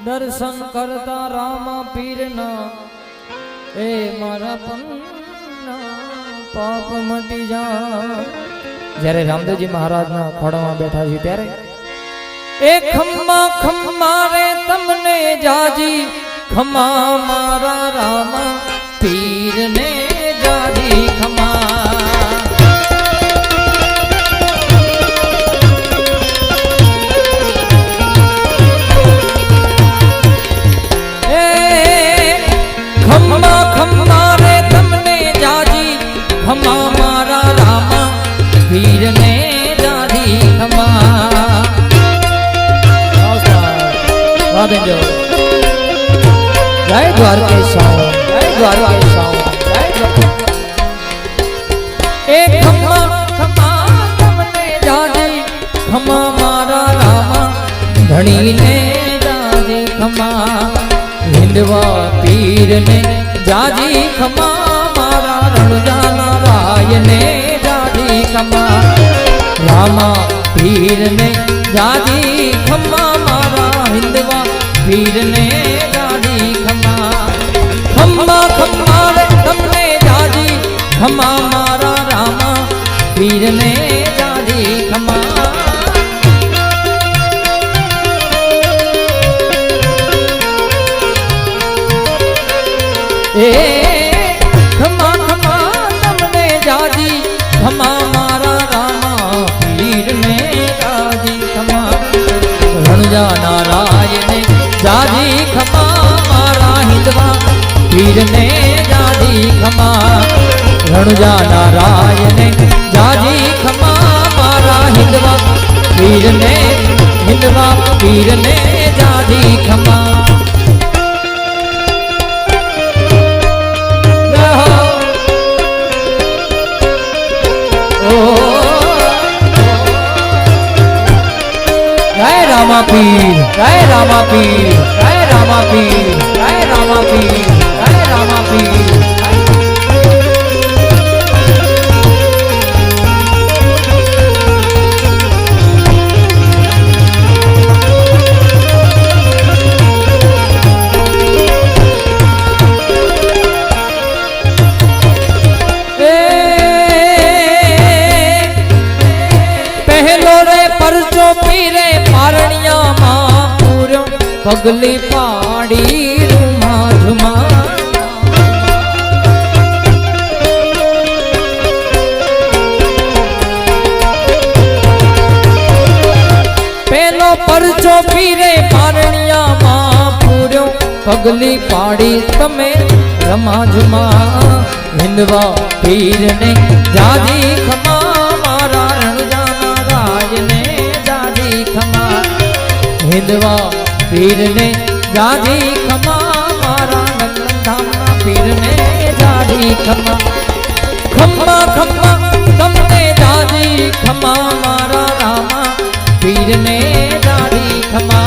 दर्शन करता रामा पीरना ए मारा पन्ना पाप मटी जा। જ્યારે રામદેવજી મહારાજના ખોડામાં બેઠા છે ત્યારે એ ખમ્મા ખમ્મા રે તમને જાજી ખમ્મા મારા રામા પીરને જાજી ખમ્મા। खम्मा खम्मा रे तमने जाजी खम्मा मारा रामा वीर ने जाजी खम्मा। जय द्वारकेश जय द्वारकेश जय खम्मा खम्मा तमने जाजी खम्मा मारा रामा धनी ने जाजी खम्मा। हिंदवा पीर ने जाजी खमा मारा रणजाना राय ने जाजी खमा। रामा पीर ने जाजी खमा मारा हिंदवा पीर ने जाजी खमा। खम्मा खम्मा रे तमने जाजी खमा मारा रामा पीर ने जाजी खमा। खमा खमा तमने जाजी खमा मारा रामा पीर ने जाजी खमा। रणजा नारायण ने जाजी खमा मारा हिंदवा पीर ने जाजी खमा। रणजा नारायण ने जाजी खमा मारा हिंदवा पीर ने हिंदवा पीर ने जाजी खमा। जय रामा पीर जय रामा पीर जय रामा पीर जय रामा पीर जय रामा पीर। पहलो रे परचो पीरे पारणिया मां पूरो पगली पाड़ी रूमा झुमा। पहलो परचो पीरे पारणिया मां पूरो पगली पाड़ी तमे रमा झुमा। हिंदवा पीर ने जाजी खमा मारा रणजाना राय ने जाजी खमा। हिंदवा पीर ने जाजी खमा मारा नंदधामना पीर ने जाजी खमा। खम्मा खम्मा तमने जाजी खमा मारा रामा पीर ने जाजी खमा।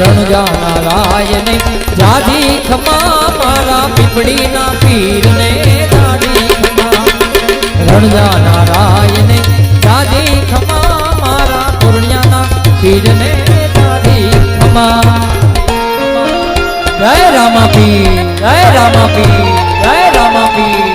रणजा नारायण ने जाजी खमा मारा पिपड़ी ना पीर ने जाजी खमा। रणजा नारायण ने जाजी खमा मारा पूर्णिया ना पीर ने जाजी खमा। जय रामा पीर जय रामा पीर जय रामा पीर।